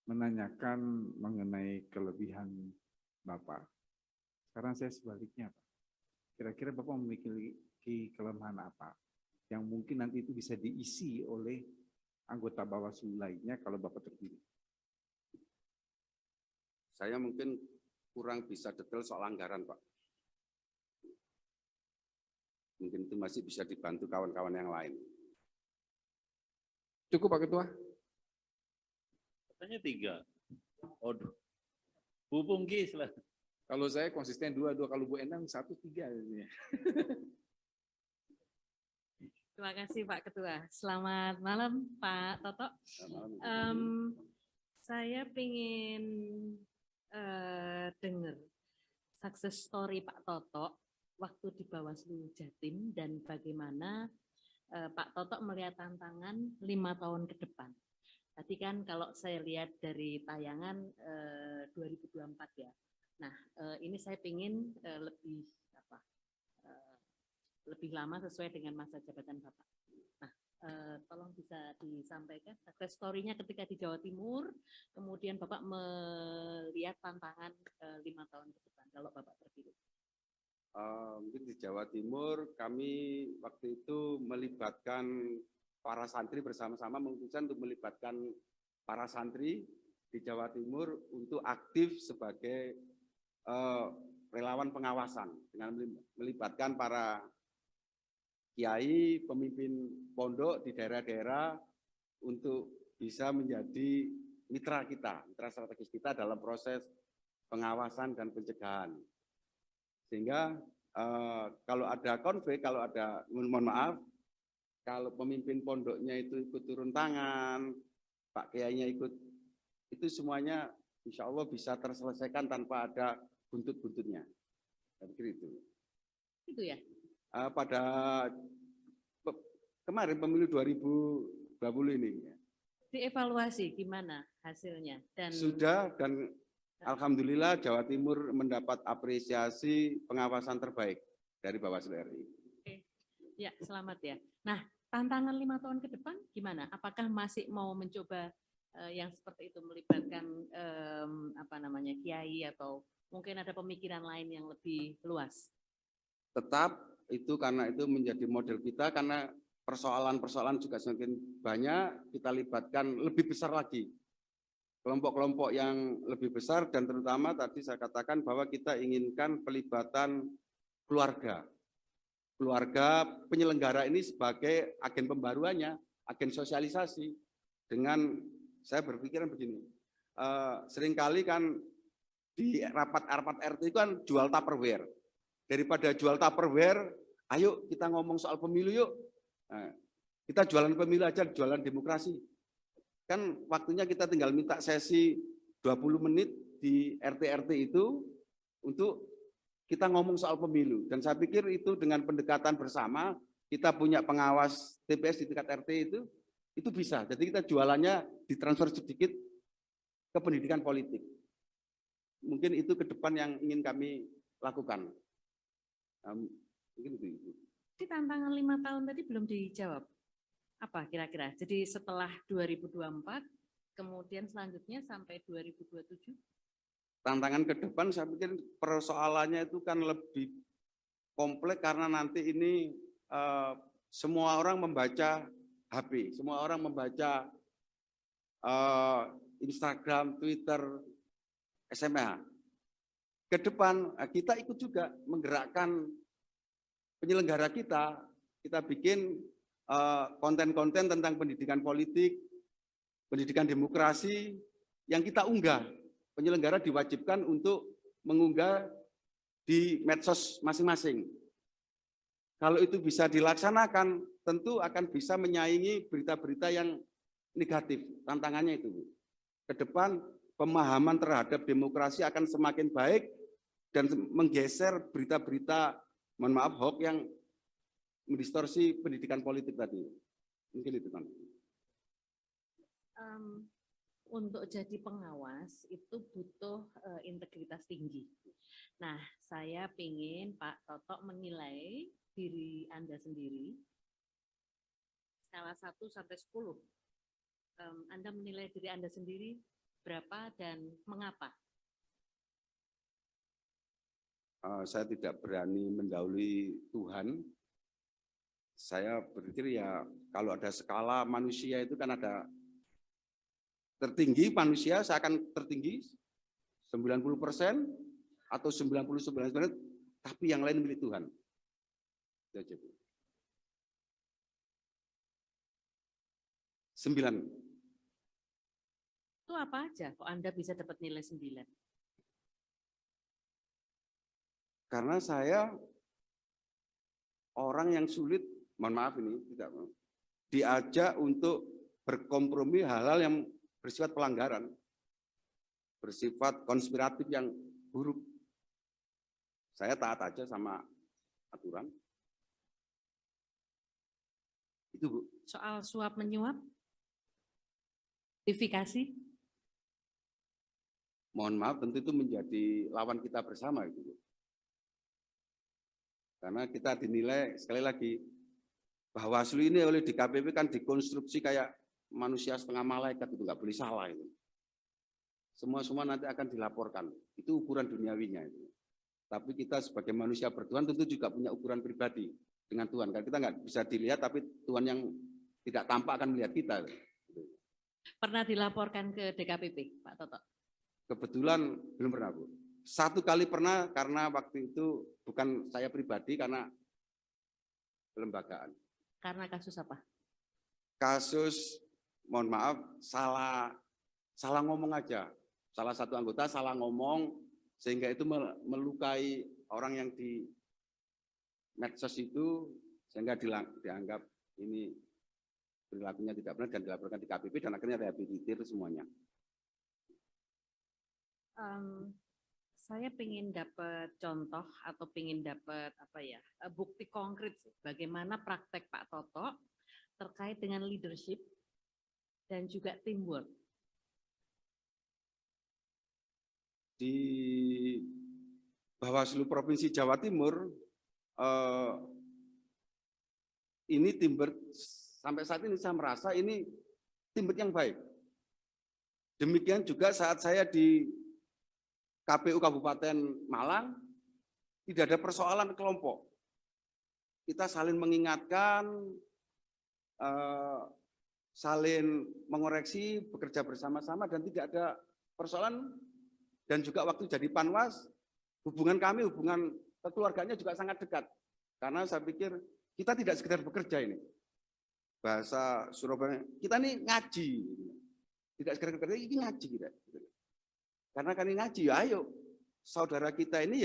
menanyakan mengenai kelebihan Bapak. Sekarang saya sebaliknya, Pak. Kira-kira Bapak memiliki kelemahan apa yang mungkin nanti itu bisa diisi oleh anggota Bawaslu lainnya kalau Bapak terpilih?
Saya mungkin kurang bisa detail soal anggaran, Pak. Mungkin itu masih bisa dibantu kawan-kawan yang lain.
Cukup Pak Ketua?
Katanya 3. Oh, Bu Pungki, silakan.
Kalau saya konsisten 2, kalau Bu Endang 1, 3.
Terima kasih Pak Ketua. Selamat malam Pak Toto. Saya ingin dengar success story Pak Toto waktu di Bawaslu Jatim dan bagaimana Pak Toto melihat tantangan 5 tahun ke depan. Tadi kan kalau saya lihat dari tayangan 2024 ya. Nah, ini saya ingin lebih lama sesuai dengan masa jabatan Bapak. Nah, tolong bisa disampaikan sukses story-nya ketika di Jawa Timur, kemudian Bapak melihat tantangan 5 tahun ke depan kalau Bapak terpilih.
Mungkin di Jawa Timur kami waktu itu melibatkan para santri bersama-sama memutuskan untuk melibatkan para santri di Jawa Timur untuk aktif sebagai relawan pengawasan dengan melibatkan para kiai, pemimpin pondok di daerah-daerah untuk bisa menjadi mitra kita, mitra strategis kita dalam proses pengawasan dan pencegahan. Sehingga kalau ada konflik, kalau ada, mohon maaf, kalau pemimpin pondoknya itu ikut turun tangan, Pak Kiainya ikut itu semuanya insya Allah bisa terselesaikan tanpa ada buntut-buntutnya. Saya pikir itu.
Itu ya.
Pada kemarin pemilu 2020 ini ya,
Dievaluasi gimana hasilnya dan
sudah, dan alhamdulillah Jawa Timur mendapat apresiasi pengawasan terbaik dari Bawaslu RI.
ya selamat ya. Nah, tantangan 5 tahun ke depan gimana? Apakah masih mau mencoba yang seperti itu melibatkan apa namanya kiai atau mungkin ada pemikiran lain yang lebih luas?
Tetap itu karena itu menjadi model kita, karena persoalan-persoalan juga semakin banyak, kita libatkan lebih besar lagi kelompok-kelompok yang lebih besar, dan terutama tadi saya katakan bahwa kita inginkan pelibatan keluarga penyelenggara ini sebagai agen pembaruannya, agen sosialisasi. Dengan saya berpikiran begini, seringkali kan di rapat-rapat RT itu kan jual Tupperware. Daripada jual Tupperware, ayo kita ngomong soal pemilu yuk. Nah, kita jualan pemilu aja, jualan demokrasi. Kan waktunya kita tinggal minta sesi 20 menit di RT-RT itu untuk kita ngomong soal pemilu. Dan saya pikir itu dengan pendekatan bersama, kita punya pengawas TPS di tingkat RT itu bisa. Jadi kita jualannya ditransfer sedikit ke pendidikan politik. Mungkin itu ke depan yang ingin kami lakukan. Mungkin itu.
Jadi tantangan 5 tahun tadi belum dijawab. Apa kira-kira? Jadi setelah 2024, kemudian selanjutnya sampai 2027?
Tantangan ke depan saya pikir persoalannya itu kan lebih kompleks, karena nanti ini semua orang membaca HP, semua orang membaca Instagram, Twitter, SMA. Ke depan kita ikut juga menggerakkan penyelenggara kita bikin konten-konten tentang pendidikan politik, pendidikan demokrasi yang kita unggah. Penyelenggara diwajibkan untuk mengunggah di medsos masing-masing. Kalau itu bisa dilaksanakan, tentu akan bisa menyaingi berita-berita yang negatif. Tantangannya itu. Ke depan pemahaman terhadap demokrasi akan semakin baik dan menggeser berita-berita, mohon maaf, hoax yang mendistorsi pendidikan politik tadi. Mungkin itu kan.
Untuk jadi pengawas itu butuh integritas tinggi. Nah, saya ingin Pak Toto menilai diri Anda sendiri skala 1 sampai 10. Anda menilai diri Anda sendiri berapa dan mengapa?
Saya tidak berani mendahului Tuhan. Saya berpikir ya kalau ada skala manusia itu kan ada tertinggi manusia, saya akan tertinggi 90% atau 99%, tapi yang lain milik Tuhan. 9.
Itu apa aja kok Anda bisa dapat nilai 9?
Karena saya orang yang sulit, mohon maaf ini tidak mau, diajak untuk berkompromi hal-hal yang bersifat pelanggaran, bersifat konspiratif yang buruk. Saya taat aja sama aturan. Itu Bu.
Soal suap menyuap, gratifikasi,
Mohon maaf, tentu itu menjadi lawan kita bersama itu Bu. Karena kita dinilai, sekali lagi, Bawaslu ini oleh DKPP kan dikonstruksi kayak manusia setengah malaikat, itu nggak boleh salah itu. Semua nanti akan dilaporkan. Itu ukuran duniawinya itu. Tapi kita sebagai manusia bertuhan tentu juga punya ukuran pribadi dengan Tuhan. Karena kita nggak bisa dilihat, tapi Tuhan yang tidak tampak akan melihat kita.
pernah dilaporkan ke DKPP, Pak Toto?
Kebetulan belum pernah Bu. 1 kali pernah, karena waktu itu bukan saya pribadi, karena kelembagaan.
Karena kasus apa?
Kasus, mohon maaf, salah ngomong aja. Salah satu anggota salah ngomong, sehingga itu melukai orang yang di medsos itu, sehingga dianggap ini perilakunya tidak benar dan dilaporkan di KPP, dan akhirnya rehabilitir semuanya.
Saya ingin dapat contoh atau ingin dapat bukti konkret sih, bagaimana praktek Pak Toto terkait dengan leadership dan juga teamwork.
Di Bawaslu Provinsi Jawa Timur ini teamwork sampai saat ini saya merasa ini teamwork yang baik. Demikian juga saat saya di KPU Kabupaten Malang tidak ada persoalan kelompok. Kita saling mengingatkan, saling mengoreksi, bekerja bersama-sama dan tidak ada persoalan. Dan juga waktu jadi Panwas, hubungan kami, hubungan keluarganya juga sangat dekat. Karena saya pikir kita tidak sekedar bekerja ini. Bahasa Surabaya, kita ini ngaji. Tidak sekedar bekerja, ini ngaji kita. Karena kami ngaji, ya ayo saudara kita ini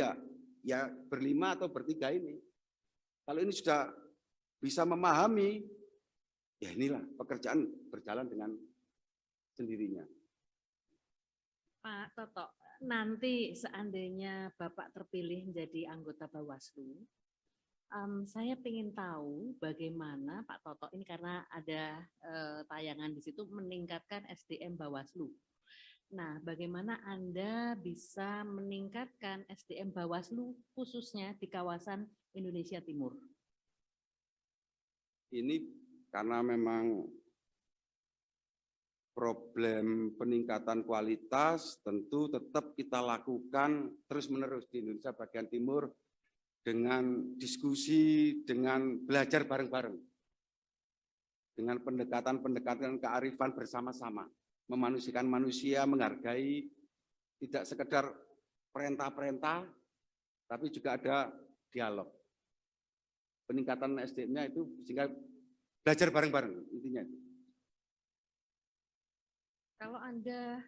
ya berlima atau bertiga ini. Kalau ini sudah bisa memahami, ya inilah pekerjaan berjalan dengan sendirinya.
Pak Toto, nanti seandainya Bapak terpilih menjadi anggota Bawaslu, saya ingin tahu bagaimana Pak Toto ini karena ada tayangan di situ meningkatkan SDM Bawaslu. Nah, bagaimana Anda bisa meningkatkan SDM Bawaslu khususnya di kawasan Indonesia Timur?
Ini karena memang problem peningkatan kualitas tentu tetap kita lakukan terus-menerus di Indonesia bagian timur dengan diskusi, dengan belajar bareng-bareng. Dengan pendekatan-pendekatan kearifan bersama-sama. Memanusiakan manusia, menghargai, tidak sekedar perintah-perintah, tapi juga ada dialog. Peningkatan SDM-nya itu sehingga belajar bareng-bareng intinya.
Kalau Anda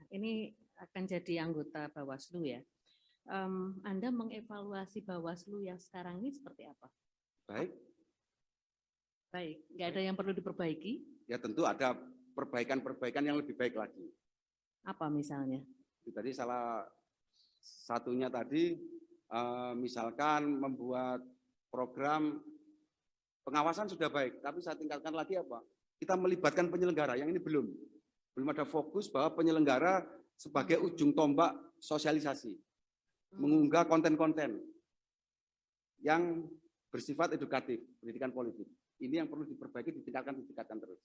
ini akan jadi anggota Bawaslu ya, Anda mengevaluasi Bawaslu yang sekarang ini seperti apa?
Baik.
Baik, nggak ada yang perlu diperbaiki?
Ya tentu ada perbaikan-perbaikan yang lebih baik lagi.
Apa misalnya?
Tadi salah satunya tadi misalkan membuat program pengawasan sudah baik, tapi saya tingkatkan lagi apa? Kita melibatkan penyelenggara yang ini belum ada fokus bahwa penyelenggara sebagai ujung tombak sosialisasi, mengunggah konten-konten yang bersifat edukatif, pendidikan politik. Ini yang perlu diperbaiki, ditingkatkan terus.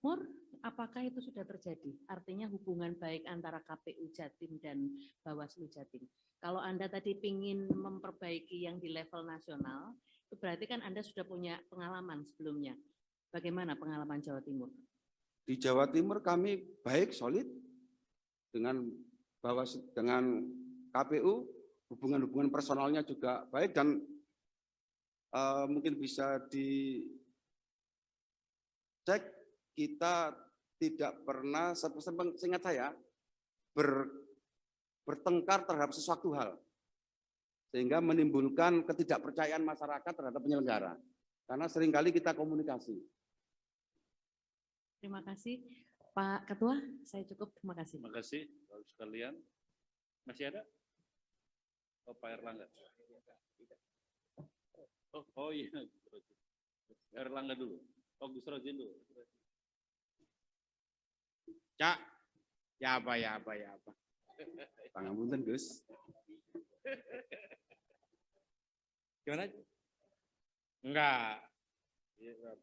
Timur, apakah itu sudah terjadi? Artinya hubungan baik antara KPU Jatim dan Bawaslu Jatim. Kalau Anda tadi ingin memperbaiki yang di level nasional, itu berarti kan Anda sudah punya pengalaman sebelumnya. Bagaimana pengalaman Jawa Timur?
Di Jawa Timur kami baik, solid, dengan Bawaslu, dengan KPU, hubungan-hubungan personalnya juga baik dan mungkin bisa dicek, kita tidak pernah, seingat saya, bertengkar terhadap sesuatu hal. Sehingga menimbulkan ketidakpercayaan masyarakat terhadap penyelenggara. Karena seringkali kita komunikasi.
Terima kasih. Pak Ketua, saya cukup. Terima kasih.
Terima kasih, Bapak sekalian. Masih ada? Oh, Pak Erlangga. Oh iya, Erlangga dulu. Oh, Gus Rozin dulu.
Cak, ya apa.
Pangapunten, Gus.
Gimana? Enggak.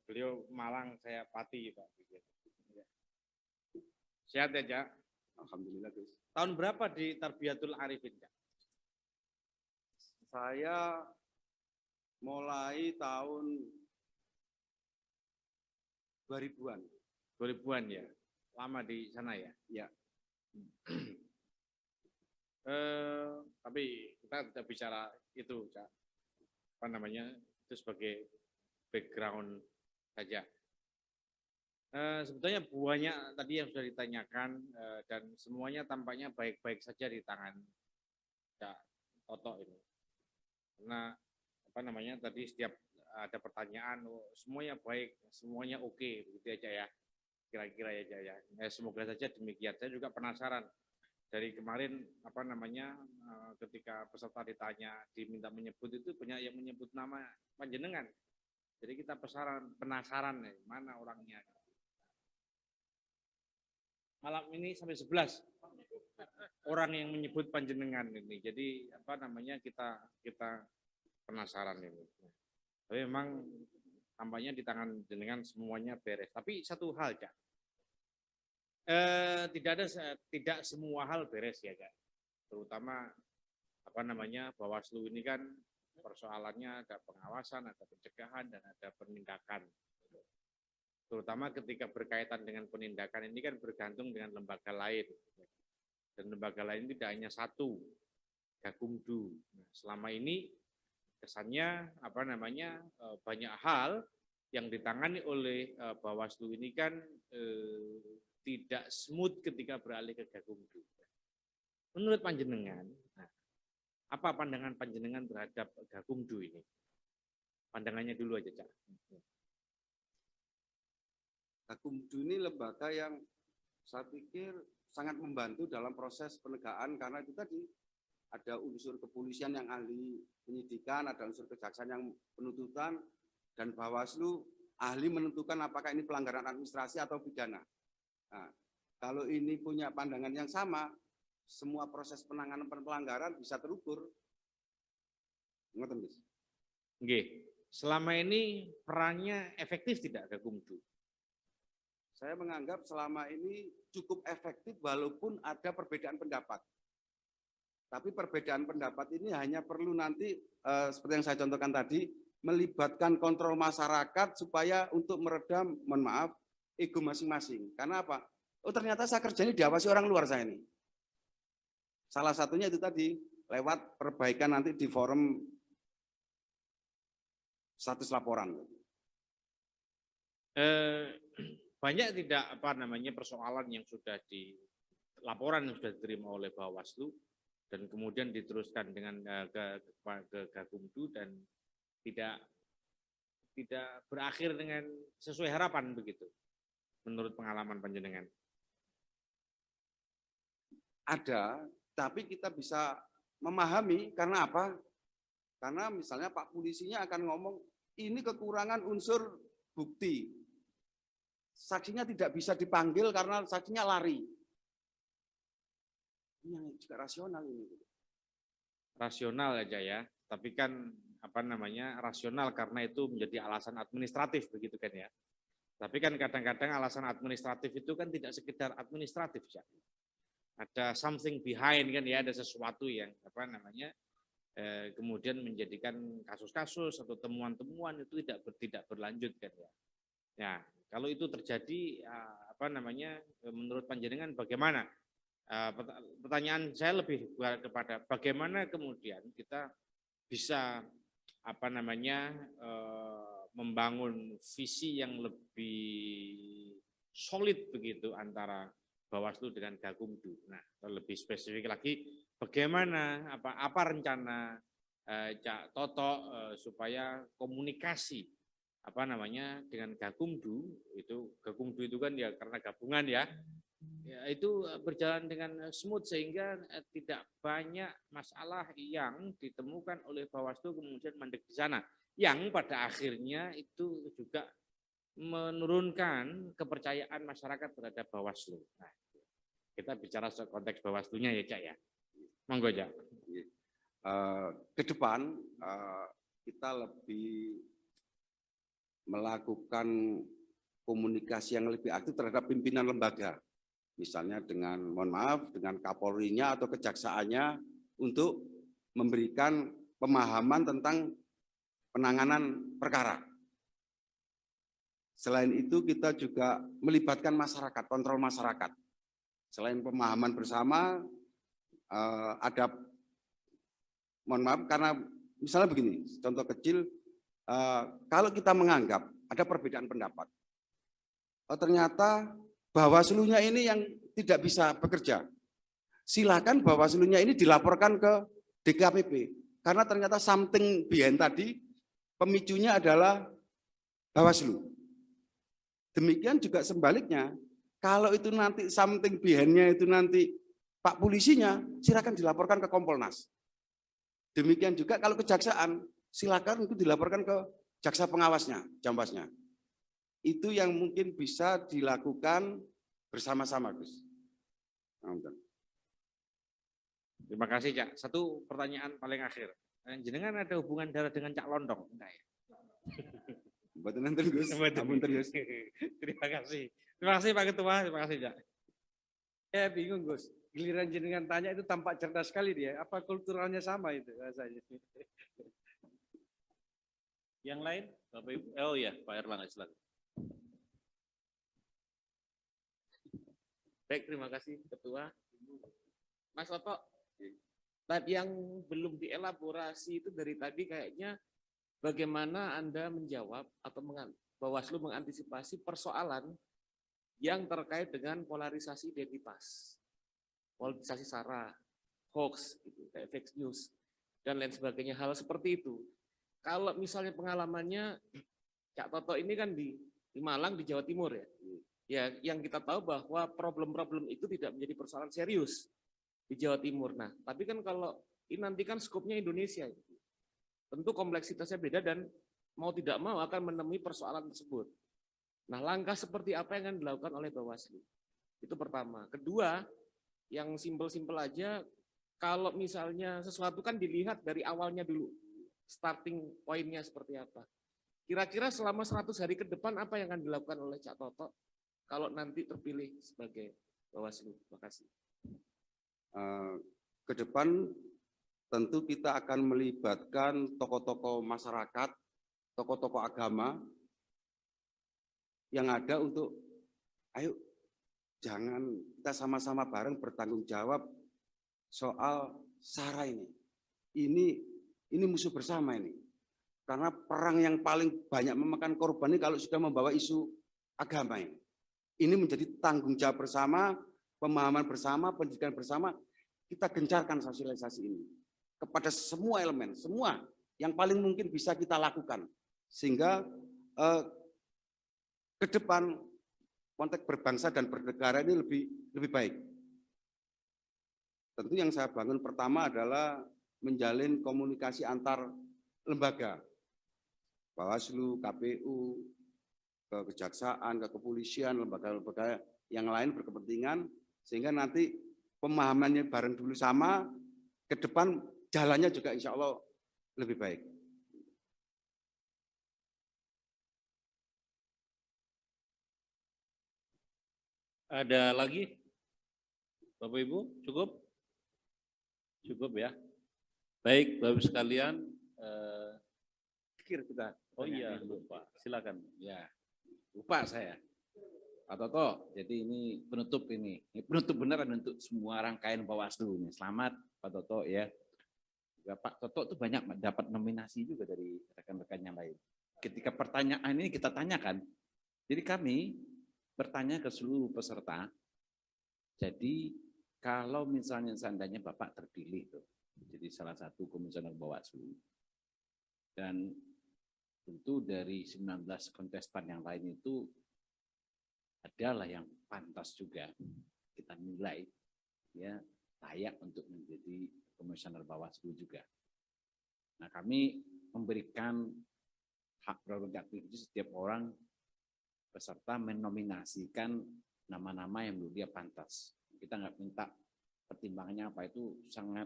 Beliau Malang, saya Pati, Pak. Sehat ya, Cak?
Alhamdulillah, Gus.
Tahun berapa di Tarbiyatul Arifin, Cak?
Saya mulai tahun 2000-an.
2000-an ya? Lama di sana ya?
Ya.
Tapi kita tidak bicara itu, Cak. Apa namanya? Itu sebagai background saja. Sebetulnya banyak tadi yang sudah ditanyakan dan semuanya tampaknya baik-baik saja di tangan Cak Toto ini. Karena apa namanya tadi setiap ada pertanyaan, semuanya baik, semuanya oke, begitu aja ya. Kira-kira aja ya. Semoga saja demikian. Saya juga penasaran
dari kemarin apa namanya ketika peserta ditanya diminta menyebut itu banyak yang menyebut nama panjenengan. Jadi kita penasaran nih, mana orangnya. Malam ini sampai 11 orang yang menyebut panjenengan ini. Jadi apa namanya kita penasaran ini. Tapi memang tampaknya di tangan jenengan semuanya beres. Tapi satu hal, Cak. Tidak semua hal beres ya, Cak. Terutama apa namanya Bawaslu ini kan persoalannya ada pengawasan, ada pencegahan, dan ada penindakan. Terutama ketika berkaitan dengan penindakan ini kan bergantung dengan lembaga lain. Dan lembaga lain tidak hanya satu, Gakumdu. Nah, selama ini kesannya apa namanya banyak hal yang ditangani oleh Bawaslu ini kan tidak smooth ketika beralih ke Gakumdu. Menurut panjenengan, nah, apa pandangan panjenengan terhadap Gakumdu ini? Pandangannya dulu aja, Cak.
Gakumdu ini lembaga yang saya pikir sangat membantu dalam proses penegakan karena itu tadi ada unsur kepolisian yang ahli penyidikan, ada unsur kejaksaan yang penuntutan, dan Bawaslu ahli menentukan apakah ini pelanggaran administrasi atau pidana. Nah, kalau ini punya pandangan yang sama, semua proses penanganan pelanggaran bisa terukur. Ngoten, Mas.
Nggih. Selama ini perannya efektif tidak Gakumdu?
Saya menganggap selama ini cukup efektif walaupun ada perbedaan pendapat. Tapi perbedaan pendapat ini hanya perlu nanti seperti yang saya contohkan tadi, melibatkan kontrol masyarakat supaya untuk meredam, mohon maaf, ego masing-masing. Karena apa? Oh ternyata saya kerja ini diawasi orang luar saya ini. Salah satunya itu tadi, lewat perbaikan nanti di forum status laporan.
Banyak tidak apa namanya persoalan yang sudah laporan yang sudah diterima oleh Bawaslu dan kemudian diteruskan dengan ke Gakumdu dan tidak berakhir dengan sesuai harapan begitu menurut pengalaman panjenengan.
Ada, tapi kita bisa memahami karena apa? Karena misalnya Pak Polisinya akan ngomong ini kekurangan unsur bukti. Saksinya tidak bisa dipanggil karena saksinya lari. Ini yang juga rasional ini.
Rasional aja ya, tapi kan apa namanya rasional karena itu menjadi alasan administratif begitu kan ya. Tapi kan kadang-kadang alasan administratif itu kan tidak sekedar administratif ya. Ada something behind kan ya, ada sesuatu yang apa namanya kemudian menjadikan kasus-kasus atau temuan-temuan itu tidak berlanjut kan ya. Ya, kalau itu terjadi apa namanya menurut panjenengan bagaimana? Pertanyaan saya lebih kepada bagaimana kemudian kita bisa apa namanya membangun visi yang lebih solid begitu antara Bawaslu dengan Gakumdu. Nah, lebih spesifik lagi, bagaimana apa rencana Cak Toto supaya komunikasi apa namanya dengan Gakumdu itu kan ya karena gabungan ya itu berjalan dengan smooth sehingga tidak banyak masalah yang ditemukan oleh Bawaslu kemudian mandek di sana yang pada akhirnya itu juga menurunkan kepercayaan masyarakat terhadap Bawaslu. Nah, kita bicara soal konteks Bawaslunya ya Cak ya. Monggo Cak.
Ke depan kita lebih melakukan komunikasi yang lebih aktif terhadap pimpinan lembaga. Misalnya dengan, mohon maaf, dengan Kapolrinya atau kejaksaannya untuk memberikan pemahaman tentang penanganan perkara. Selain itu kita juga melibatkan masyarakat, kontrol masyarakat. Selain pemahaman bersama, ada, mohon maaf, karena misalnya begini, contoh kecil, kalau kita menganggap ada perbedaan pendapat, ternyata Bawaslu-nya ini yang tidak bisa bekerja, silakan Bawaslu-nya ini dilaporkan ke DKPP, karena ternyata something behind tadi, pemicunya adalah Bawaslu. Demikian juga sebaliknya, kalau itu nanti something behind-nya itu nanti Pak polisinya silakan dilaporkan ke Kompolnas. Demikian juga kalau kejaksaan, silakan itu dilaporkan ke jaksa pengawasnya, jambasnya. Itu yang mungkin bisa dilakukan bersama-sama, Gus.
Terima kasih, Cak. Satu pertanyaan paling akhir. Jenengan ada hubungan darah dengan Cak Londong? Enggak ya?
Mboten nenten, Gus. Apunten, Gus.
Terima kasih. Terima kasih Pak Ketua. Terima kasih, Cak.
Saya bingung Gus, giliran jenengan tanya itu tampak cerdas sekali dia. Apa kulturalnya sama itu rasanya?
Yang lain, Bapak Ibu? Oh iya, Pak Erlangga silakan. Baik, terima kasih Ketua. Mas Toto, tadi yang belum dielaborasi itu dari tadi kayaknya bagaimana Anda menjawab atau Bawaslu mengantisipasi persoalan yang terkait dengan polarisasi identitas, polarisasi SARA, hoax, gitu, kayak fake news, dan lain sebagainya, hal seperti itu. Kalau misalnya pengalamannya, Cak Toto ini kan di Malang, di Jawa Timur ya, ya yang kita tahu bahwa problem-problem itu tidak menjadi persoalan serius di Jawa Timur. Nah, tapi kan kalau ini nanti kan skopnya Indonesia, tentu kompleksitasnya beda dan mau tidak mau akan menemui persoalan tersebut. Nah, langkah seperti apa yang akan dilakukan oleh Bawaslu? Itu pertama. Kedua, yang simpel-simpel aja, kalau misalnya sesuatu kan dilihat dari awalnya dulu, starting pointnya seperti apa. Kira-kira selama 100 hari ke depan apa yang akan dilakukan oleh Cak Toto kalau nanti terpilih sebagai Bawaslu? Terima kasih.
Ke depan tentu kita akan melibatkan tokoh-tokoh masyarakat, tokoh-tokoh agama yang ada untuk, ayo jangan kita sama-sama bareng bertanggung jawab soal SARA ini. Ini musuh bersama ini. Karena perang yang paling banyak memakan korban ini kalau sudah membawa isu agama ini. Ini menjadi tanggung jawab bersama, pemahaman bersama, pendidikan bersama, kita gencarkan sosialisasi ini kepada semua elemen, semua yang paling mungkin bisa kita lakukan. Sehingga ke depan konteks berbangsa dan bernegara ini lebih baik. Tentu yang saya bangun pertama adalah menjalin komunikasi antar lembaga, Bawaslu, KPU, ke kejaksaan, ke kepolisian, lembaga-lembaga yang lain berkepentingan, sehingga nanti pemahamannya bareng dulu sama, ke depan jalannya juga insya Allah lebih baik.
Ada lagi? Bapak Ibu, cukup? Cukup ya. Baik, Bapak Ibu sekalian,
Pikir kita.
oh iya, lupa. Silakan.
Ya, lupa saya. Pak Toto, jadi ini penutup beneran untuk semua rangkaian Bawaslu ini. Selamat Pak Toto ya. Juga Pak Toto tuh banyak dapat nominasi juga dari rekan-rekan yang lain. Ketika pertanyaan ini kita tanyakan, jadi kami bertanya ke seluruh peserta. Jadi kalau misalnya seandainya Bapak terpilih tuh, jadi salah satu komisioner Bawaslu, dan tentu dari 19 kontestan yang lain itu adalah yang pantas juga kita nilai ya layak untuk menjadi komisioner Bawaslu juga. Nah, kami memberikan hak prerogatif itu setiap orang peserta menominasikan nama-nama yang menurut dia pantas. Kita nggak minta pertimbangannya apa, itu sangat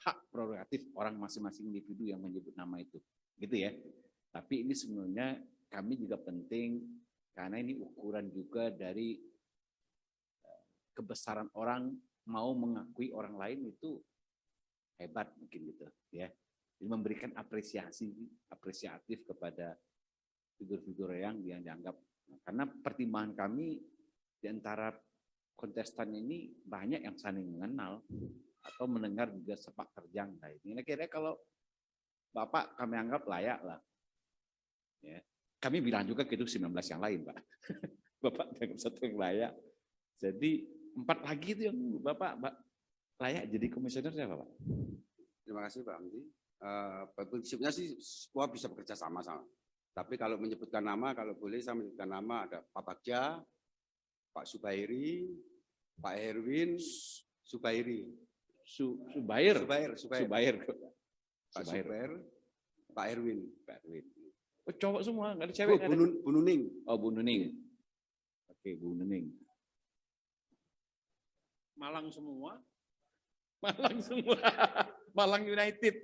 hak prerogatif orang masing-masing individu yang menyebut nama itu, gitu ya. Tapi ini sebenarnya kami juga penting karena ini ukuran juga dari kebesaran orang mau mengakui orang lain itu hebat mungkin gitu ya. Jadi memberikan apresiatif kepada figur-figur yang dianggap, karena pertimbangan kami di antara kontestan ini banyak yang saling mengenal atau mendengar juga sepak terjang. Nah, ini kira-kira kalau Bapak kami anggap layak lah. Ya. Kami bilang juga gitu 19 yang lain, Pak. Bapak dianggap satu yang layak. Jadi 4 lagi itu yang Bapak layak jadi komisioner siapa, Pak?
Terima kasih Pak Hamdi. Prinsipnya sih semua bisa bekerja sama-sama. Tapi kalau menyebutkan nama, kalau boleh saya menyebutkan nama, ada Pak Bagja, Pak Subairi, Pak Herwin, Subairi.
Subair.
Subair.
Subair.
Pak
Subair.
Subair, Pak Erwin.
Pak Erwin. Oh, cowok semua, nggak ada
Oh,
cewek. nggak ada?
Bu Nuning.
Oh, Bu Nuning. Oke, Bu Nuning.
Malang semua.
Malang semua. Malang United.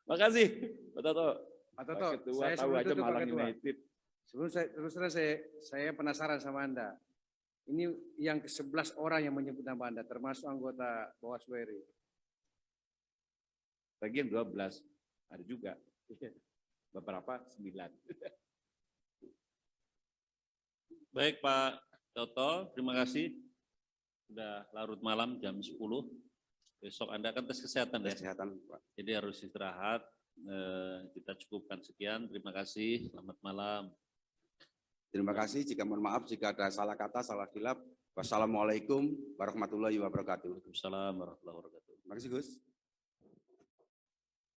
Makasih, Pak Toto.
Pak Toto,
Pak Ketua
saya
tahu
sebelum
aja
tutup, Pak
Malang
Ketua.
United.
Sebelum saya terus terang saya penasaran sama Anda. Ini yang ke-11 orang yang menyebut nama Anda, termasuk anggota Bawaslu RI.
Bagian 12 ada juga. Beberapa 9.
Baik Pak Toto, terima kasih. Sudah larut malam jam 10. Besok Anda kan tes kesehatan ya.
Kesehatan, Pak.
Jadi harus istirahat. Kita cukupkan sekian. Terima kasih. Selamat malam.
Terima kasih. Jika mohon maaf jika ada salah kata, salah khilaf. Wassalamualaikum warahmatullahi wabarakatuh.
Waalaikumsalam warahmatullahi wabarakatuh.
Terima kasih, Gus.